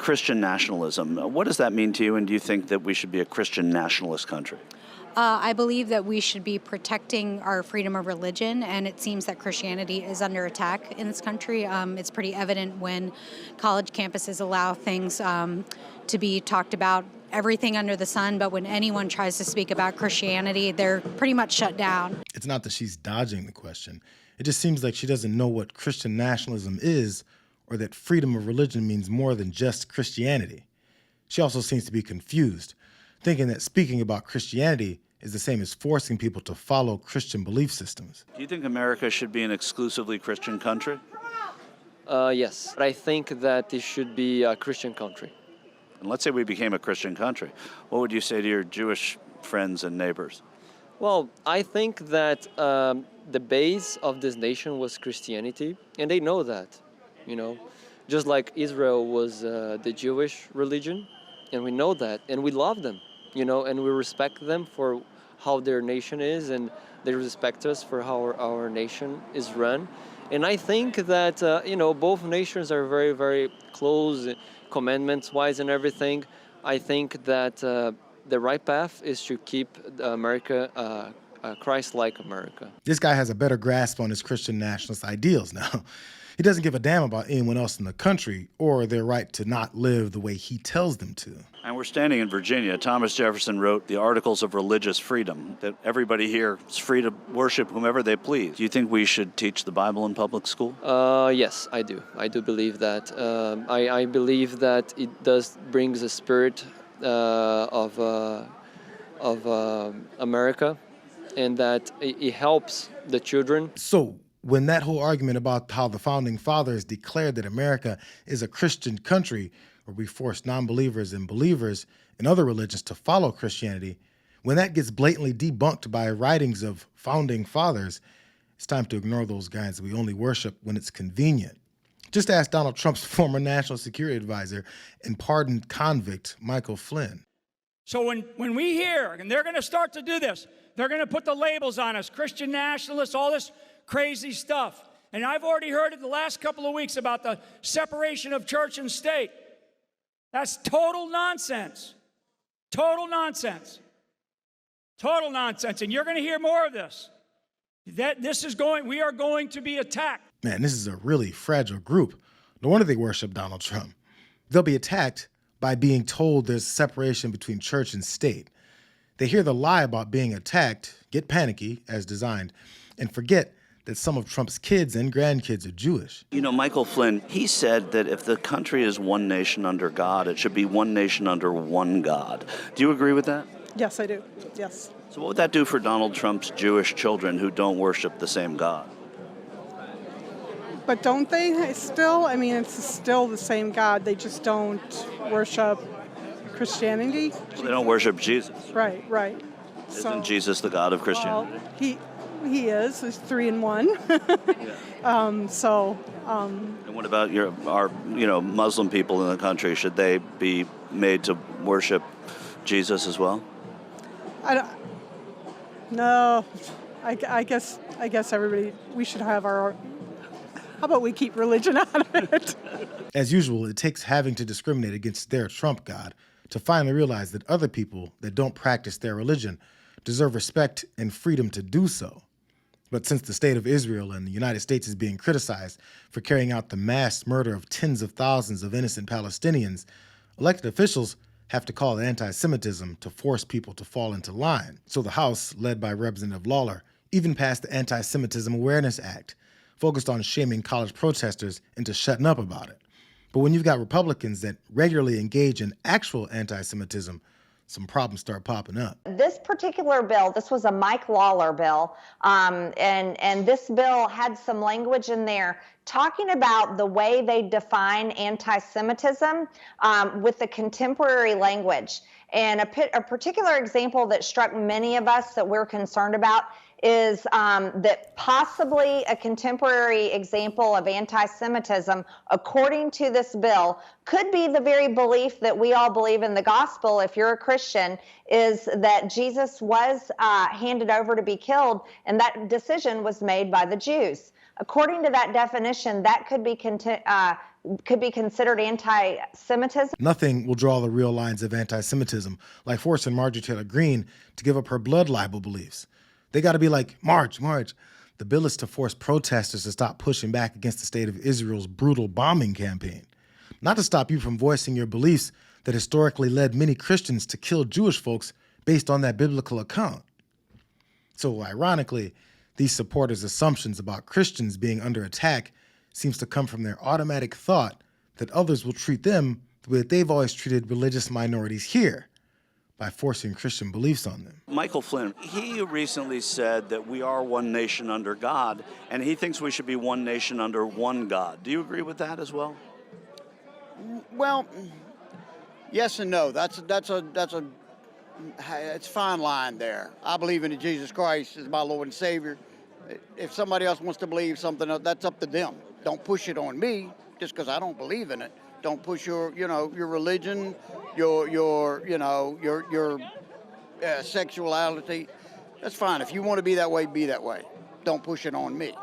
Christian nationalism. What does that mean to you, and do you think that we should be a Christian nationalist country? I believe that we should be protecting our freedom of religion, and it seems that Christianity is under attack in this country. It's pretty evident when college campuses allow things to be talked about, everything under the sun, but when anyone tries to speak about Christianity, they're pretty much shut down. It's not that she's dodging the question. It just seems like she doesn't know what Christian nationalism is, or that freedom of religion means more than just Christianity. She also seems to be confused, thinking that speaking about Christianity is the same as forcing people to follow Christian belief systems. Do you think America should be an exclusively Christian country? Yes, but I think that it should be a Christian country. And let's say we became a Christian country. What would you say to your Jewish friends and neighbors? Well, I think that the base of this nation was Christianity, and they know that, just like Israel was the Jewish religion, and we know that, and we love them, and we respect them for how their nation is, and they respect us for how our nation is run. And I think that, both nations are very, very close, commandments-wise and everything. I think that the right path is to keep America Christ-like America. This guy has a better grasp on his Christian nationalist ideals now. He doesn't give a damn about anyone else in the country or their right to not live the way he tells them to. And we're standing in Virginia. Thomas Jefferson wrote the Articles of Religious Freedom, that everybody here is free to worship whomever they please. Do you think we should teach the Bible in public school? Yes, I do. I do believe that. I believe that it does brings a spirit of America, and that it helps the children. So when that whole argument about how the founding fathers declared that America is a Christian country where we force non-believers and believers in other religions to follow Christianity, when that gets blatantly debunked by writings of founding fathers, it's time to ignore those guys we only worship when it's convenient. Just ask Donald Trump's former national security advisor and pardoned convict, Michael Flynn. So when we hear, and they're going to start to do this, they're going to put the labels on us, Christian nationalists, all this crazy stuff. And I've already heard it the last couple of weeks about the separation of church and state. That's total nonsense. Total nonsense. Total nonsense. And you're going to hear more of this. We are going to be attacked. Man, this is a really fragile group. No wonder they worship Donald Trump. They'll be attacked by being told there's separation between church and state. They hear the lie about being attacked, get panicky, as designed, and forget that some of Trump's kids and grandkids are Jewish. Michael Flynn, he said that if the country is one nation under God, it should be one nation under one God. Do you agree with that? Yes, I do. Yes. So what would that do for Donald Trump's Jewish children who don't worship the same God? But don't they still? I mean, it's still the same God. They just don't worship Christianity. Well, they don't worship Jesus. Right. Isn't Jesus the God of Christianity? Well, he is. He's 3 in 1. Yeah. And what about our Muslim people in the country? Should they be made to worship Jesus as well? No. I guess everybody, we should have our. How about we keep religion out of it? As usual, it takes having to discriminate against their Trump God to finally realize that other people that don't practice their religion deserve respect and freedom to do so. But since the state of Israel and the United States is being criticized for carrying out the mass murder of tens of thousands of innocent Palestinians, elected officials have to call anti-Semitism to force people to fall into line. So the House, led by Representative Lawler, even passed the Anti-Semitism Awareness Act, focused on shaming college protesters into shutting up about it. But when you've got Republicans that regularly engage in actual anti-Semitism, some problems start popping up. This particular bill, this was a Mike Lawler bill, and this bill had some language in there talking about the way they define anti-Semitism with the contemporary language. And a particular example that struck many of us that we're concerned about is that possibly a contemporary example of anti-Semitism, according to this bill, could be the very belief that we all believe in the gospel, if you're a Christian, is that Jesus was handed over to be killed, and that decision was made by the Jews. According to that definition, that could be could be considered anti-Semitism? Nothing will draw the real lines of anti-Semitism, like forcing Marjorie Taylor Greene to give up her blood libel beliefs. They got to be like, march, march. The bill is to force protesters to stop pushing back against the state of Israel's brutal bombing campaign, not to stop you from voicing your beliefs that historically led many Christians to kill Jewish folks based on that biblical account. So ironically, these supporters' assumptions about Christians being under attack seems to come from their automatic thought that others will treat them the way that they've always treated religious minorities here, by forcing Christian beliefs on them. Michael Flynn, he recently said that we are one nation under God, and he thinks we should be one nation under one God. Do you agree with that as well? Well, yes and no. That's a it's a fine line there. I believe in Jesus Christ as my Lord and Savior. If somebody else wants to believe something else, that's up to them. Don't push it on me just because I don't believe in it. Don't push your religion, your sexuality. That's fine. If you want to be that way, be that way. Don't push it on me.